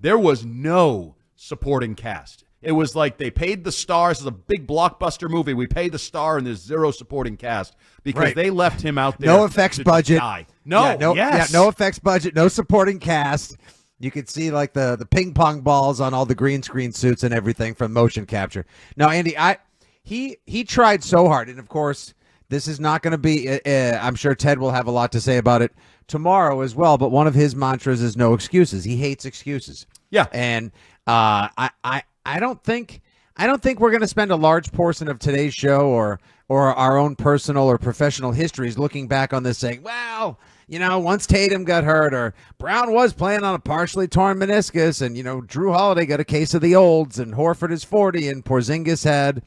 there was no supporting cast. It was like they paid the stars. It's a big blockbuster movie. We paid the star, and there's zero supporting cast because they left him out there. No effects budget. No effects budget. No supporting cast. You could see like the ping pong balls on all the green screen suits and everything from motion capture. Now, Andy, he tried so hard, and of course, this is not going to be. I'm sure Ted will have a lot to say about it tomorrow as well. But one of his mantras is no excuses. He hates excuses. Yeah, and I don't think we're going to spend a large portion of today's show or our own personal or professional histories looking back on this saying, well, once Tatum got hurt or Brown was playing on a partially torn meniscus and, Drew Holiday got a case of the olds and Horford is 40 and Porzingis had,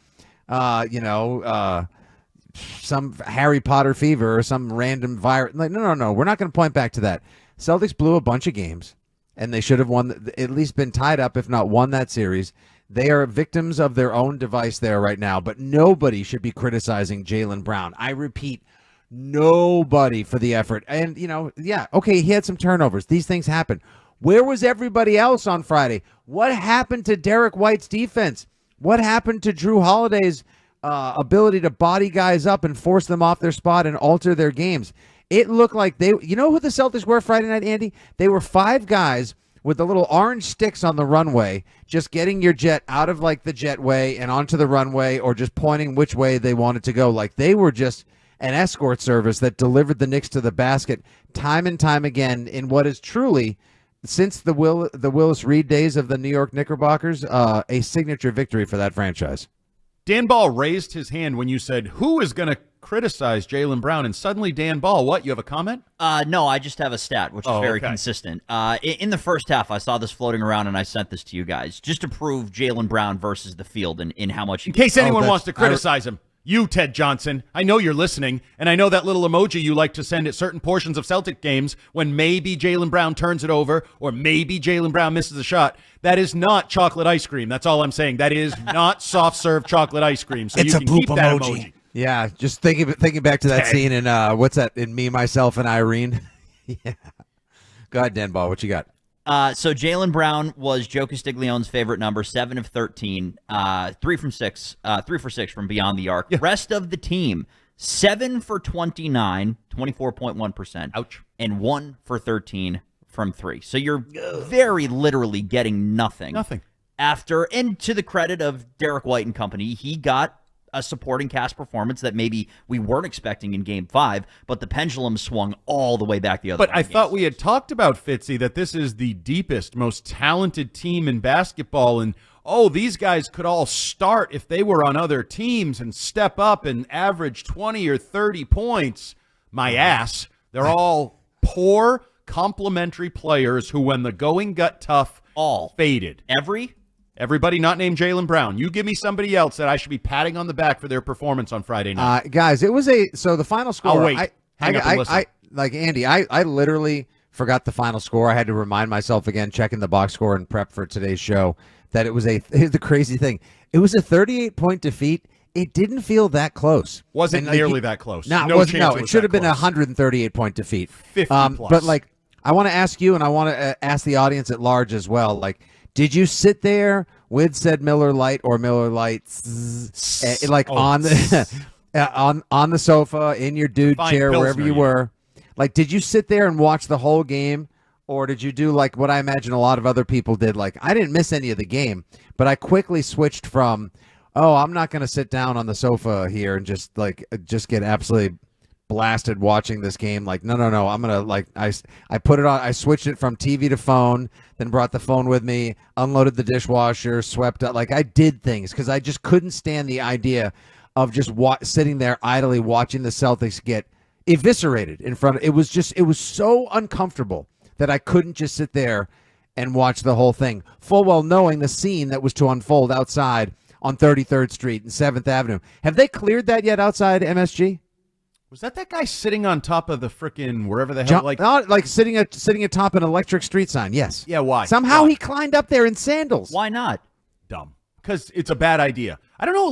some Harry Potter fever or some random virus. Like, no. We're not going to point back to that. Celtics blew a bunch of games and they should have won, at least been tied up, if not won that series. They are victims of their own device there right now, but nobody should be criticizing Jaylen Brown. I repeat, nobody for the effort. And, okay, he had some turnovers. These things happen. Where was everybody else on Friday? What happened to Derek White's defense? What happened to Drew Holiday's ability to body guys up and force them off their spot and alter their games? It looked like who the Celtics were Friday night, Andy? They were 5 guys with the little orange sticks on the runway, just getting your jet out of like the jetway and onto the runway or just pointing which way they wanted to go. Like they were just an escort service that delivered the Knicks to the basket time and time again in what is truly, since the Willis Reed days of the New York Knickerbockers, a signature victory for that franchise. Dan Ball raised his hand when you said, who is going to criticize Jaylen Brown? And suddenly, Dan Ball, what? You have a comment? No, I just have a stat, which is very consistent. In the first half, I saw this floating around, and I sent this to you guys, just to prove Jaylen Brown versus the field and in how much... In case anyone wants to criticize him. You, Ted Johnson, I know you're listening, and I know that little emoji you like to send at certain portions of Celtic games when maybe Jaylen Brown turns it over or maybe Jaylen Brown misses a shot. That is not chocolate ice cream. That's all I'm saying. That is not soft-serve chocolate ice cream. So it's you can keep that emoji. Yeah, just thinking back to that scene in, what's that, in Me, Myself, and Irene? Yeah. Go ahead, Dan Ball. What you got? So Jaylen Brown was Joe Castiglione's favorite number, 7 of 13, 3 for 6 from beyond the arc. Yeah. Rest of the team, 7 for 29, 24.1%. Ouch. And 1 for 13 from 3. So you're very literally getting nothing. Nothing. And to the credit of Derek White and company, he got a supporting cast performance that maybe we weren't expecting in Game 5, but the pendulum swung all the way back the other way. But I thought we had talked about, Fitzy, that this is the deepest, most talented team in basketball, and, these guys could all start if they were on other teams and step up and average 20 or 30 points. My ass. They're all poor, complimentary players who, when the going got tough, faded. Everybody not named Jaylen Brown. You give me somebody else that I should be patting on the back for their performance on Friday night. Guys, it was the final score. I'll wait. Hang up and listen. Like Andy, I literally forgot the final score. I had to remind myself again, checking the box score and prep for today's show, that here's the crazy thing. It was a 38-point defeat. It didn't feel that close. Wasn't nearly that close. No, it should have been a 138-point defeat. 50 plus. But I want to ask you, and I want to ask the audience at large as well, did you sit there with said Miller Lite or Miller Lights, on the sofa, in your dude chair, wherever you were? Did you sit there and watch the whole game, or did you do what I imagine a lot of other people did? I didn't miss any of the game, but I quickly switched from, I'm not going to sit down on the sofa here and just get absolutely blasted watching this game. No, I'm gonna I put it on. I switched it from TV to phone, then brought the phone with me, unloaded the dishwasher, swept up. I did things because I just couldn't stand the idea of just sitting there idly watching the Celtics get eviscerated in front of. It was so uncomfortable that I couldn't just sit there and watch the whole thing, full well knowing the scene that was to unfold outside on 33rd Street and 7th Avenue. Have they cleared that yet outside MSG? Was that guy sitting on top of the frickin' wherever the hell? Sitting atop an electric street sign, yes. Yeah, why? Somehow he climbed up there in sandals. Why not? Dumb. Because it's a bad idea. I don't know,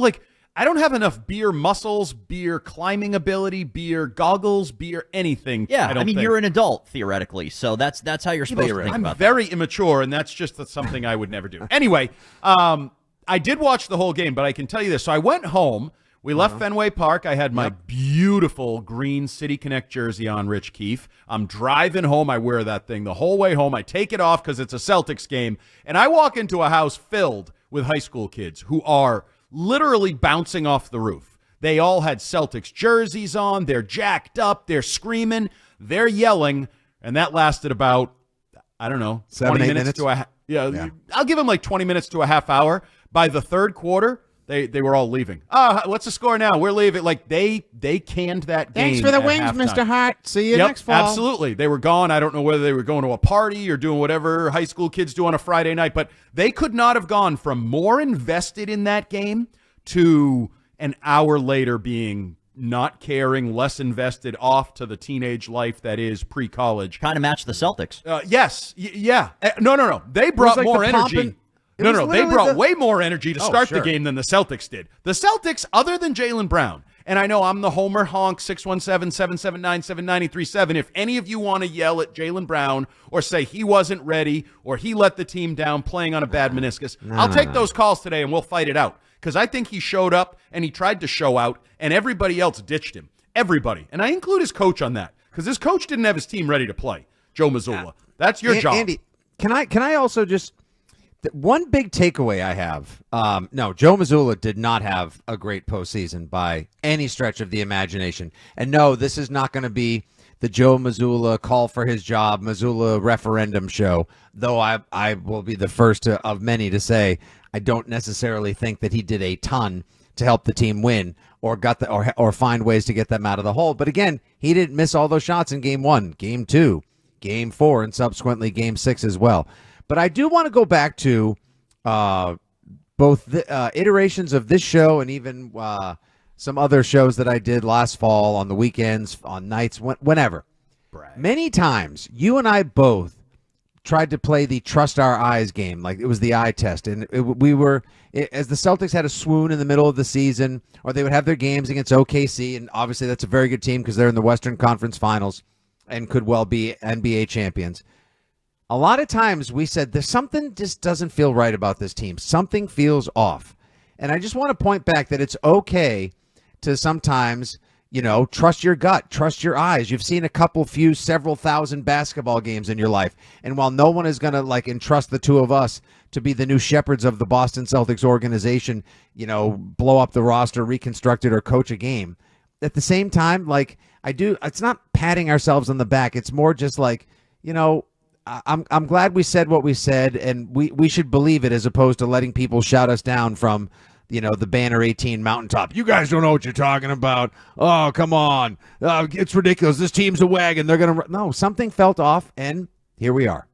I don't have enough beer muscles, beer climbing ability, beer goggles, beer anything. Yeah, I mean, you're an adult theoretically, so that's how you're supposed to think I'm about very immature, and that's just something I would never do. Anyway, I did watch the whole game, but I can tell you this. So I went home. We left Fenway Park. I had my beautiful green City Connect jersey on, Rich Keefe. I'm driving home. I wear that thing the whole way home. I take it off because it's a Celtics game, and I walk into a house filled with high school kids who are literally bouncing off the roof. They all had Celtics jerseys on. They're jacked up. They're screaming. They're yelling, and that lasted about, I don't know, 20 minutes to a yeah. I'll give them like 20 minutes to a half hour. By the third quarter, they were all leaving. What's the score now? We're leaving. Like they canned that game. Thanks for the at wings, halftime. Mr. Hart. See you next fall. Absolutely. They were gone. I don't know whether they were going to a party or doing whatever high school kids do on a Friday night, but they could not have gone from more invested in that game to an hour later being not caring, less invested, off to the teenage life that is pre-college. Kind of matched the Celtics. Yes. Yeah. No. They brought like more the energy. pomp and- No. They brought way more energy to start the sure. game than the Celtics did. The Celtics, other than Jaylen Brown, and I know I'm the Homer honk, 617-779-7937. If any of you want to yell at Jaylen Brown or say he wasn't ready or he let the team down playing on a bad meniscus, I'll take those calls today and we'll fight it out. Because I think he showed up and he tried to show out and everybody else ditched him. Everybody. And I include his coach on that because his coach didn't have his team ready to play. Joe Mazzulla. That's your job. Andy, can I also just... One big takeaway I have, no, Joe Mazzulla did not have a great postseason by any stretch of the imagination. And no, this is not going to be the Joe Mazzulla call for his job, Mazzulla referendum show, though I will be the first of many to say I don't necessarily think that he did a ton to help the team win or got or find ways to get them out of the hole. But again, he didn't miss all those shots in game 1, game 2, game 4, and subsequently game 6 as well. But I do want to go back to both the iterations of this show and even some other shows that I did last fall on the weekends, on nights, whenever. Brag. Many times, you and I both tried to play the trust our eyes game, like it was the eye test. And as the Celtics had a swoon in the middle of the season, or they would have their games against OKC, and obviously that's a very good team because they're in the Western Conference Finals and could well be NBA champions. A lot of times we said there's something just doesn't feel right about this team. Something feels off. And I just want to point back that it's okay to sometimes, trust your gut, trust your eyes. You've seen several thousand basketball games in your life. And while no one is going to entrust the two of us to be the new shepherds of the Boston Celtics organization, blow up the roster, reconstruct it, or coach a game, at the same time, it's not patting ourselves on the back. It's more just I'm glad we said what we said, and we should believe it as opposed to letting people shout us down from, the Banner 18 mountaintop. You guys don't know what you're talking about. Oh, come on. It's ridiculous. This team's a wagon. They're going to... No, something felt off, and here we are.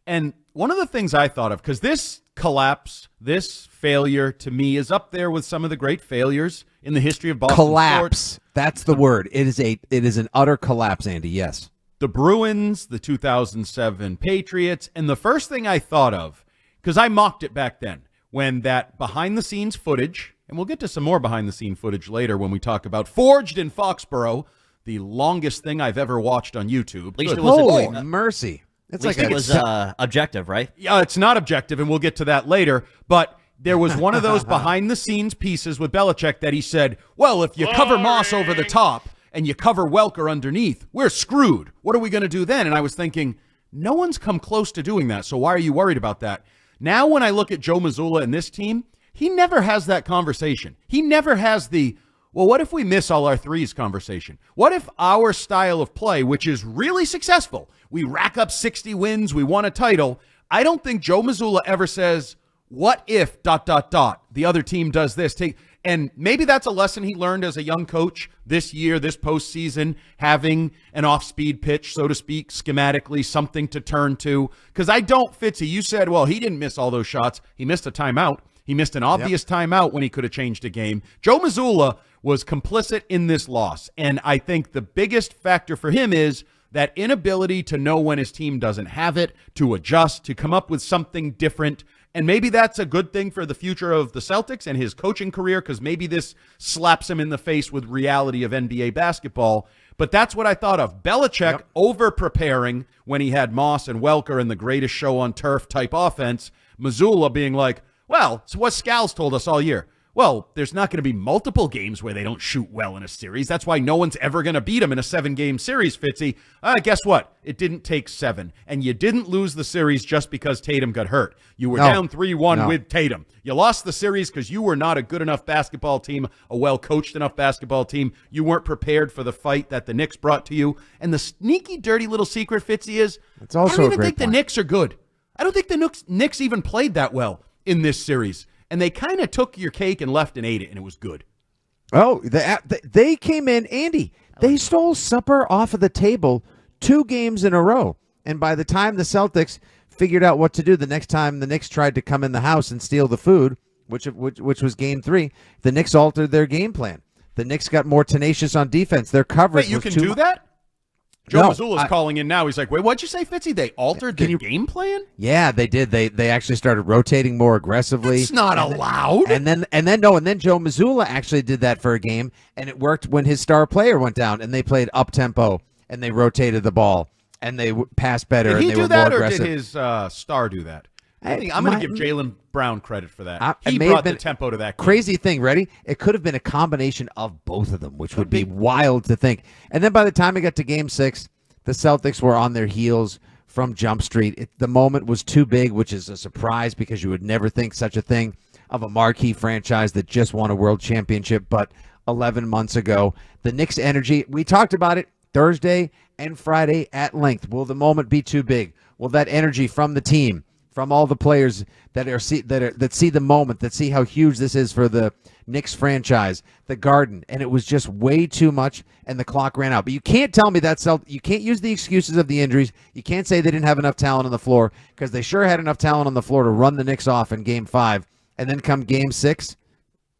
And one of the things I thought of, because this collapse, this failure, to me, is up there with some of the great failures in the history of Boston collapse. sports. That's the word. It is an utter collapse, Andy. Yes. The Bruins, the 2007 Patriots, and the first thing I thought of, because I mocked it back then, when that behind-the-scenes footage, and we'll get to some more behind-the-scene footage later when we talk about Forged in Foxborough, the longest thing I've ever watched on YouTube. At least it was Holy mercy. It's like it was objective, right? Yeah, it's not objective, and we'll get to that later, but there was one of those behind-the-scenes pieces with Belichick that he said, well, if you cover Moss over the top, and you cover Welker underneath, we're screwed. What are we going to do then? And I was thinking, no one's come close to doing that, so why are you worried about that? Now when I look at Joe Mazzulla and this team, he never has that conversation. He never has the, well, what if we miss all our threes conversation? What if our style of play, which is really successful, we rack up 60 wins, we won a title, I don't think Joe Mazzulla ever says, what if ... the other team does this? And maybe that's a lesson he learned as a young coach this year, this postseason, having an off-speed pitch, so to speak, schematically, something to turn to. Because I don't, Fitzy, you said, well, he didn't miss all those shots. He missed a timeout. He missed an obvious timeout when he could have changed a game. Joe Mazzulla was complicit in this loss. And I think the biggest factor for him is that inability to know when his team doesn't have it, to adjust, to come up with something different. And maybe that's a good thing for the future of the Celtics and his coaching career, because maybe this slaps him in the face with reality of NBA basketball. But that's what I thought of. Belichick over-preparing when he had Moss and Welker and the greatest show on turf type offense. Mazzulla being like, well, it's what Scals told us all year. Well, there's not going to be multiple games where they don't shoot well in a series. That's why no one's ever going to beat them in a 7-game series, Fitzy. Guess what? It didn't take 7. And you didn't lose the series just because Tatum got hurt. You were down 3-1 with Tatum. You lost the series because you were not a good enough basketball team, a well-coached enough basketball team. You weren't prepared for the fight that the Knicks brought to you. And the sneaky, dirty little secret, Fitzy, is it's also I don't even a great think point. the Knicks are good. I don't think the Knicks even played that well in this series. And they kind of took your cake and left and ate it, and it was good. Oh, they came in, Andy. They stole supper off of the table 2 games in a row. And by the time the Celtics figured out what to do, the next time the Knicks tried to come in the house and steal the food, which was game 3, the Knicks altered their game plan. The Knicks got more tenacious on defense. Their coverage Wait, you was can do that? Joe No, Mazzulla's calling in now. He's like, wait, what'd you say, Fitzy? They altered their game plan? Yeah, they did. They actually started rotating more aggressively. It's not allowed. And then Joe Mazzulla actually did that for a game, and it worked when his star player went down, and they played up tempo and they rotated the ball and they passed better Did he and they do were that, more or aggressive. did his star do that? I'm going to give Jaylen Brown credit for that. It He may have brought the been tempo to that game. crazy thing. Ready? It could have been a combination of both of them, which would be wild to think. And then by the time it got to Game 6, the Celtics were on their heels from Jump Street. The moment was too big, which is a surprise because you would never think such a thing of a marquee franchise that just won a world championship. But 11 months ago, the Knicks' energy, we talked about it Thursday and Friday at length. Will the moment be too big? Will that energy from the team, from all the players that see the moment, that see how huge this is for the Knicks franchise, the Garden, and it was just way too much, and the clock ran out. But you can't tell me that you can't use the excuses of the injuries. You can't say they didn't have enough talent on the floor, because they sure had enough talent on the floor to run the Knicks off in Game 5, and then come Game 6,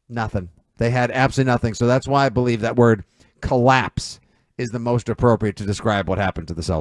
nothing. They had absolutely nothing. So that's why I believe that word collapse is the most appropriate to describe what happened to the Celtics.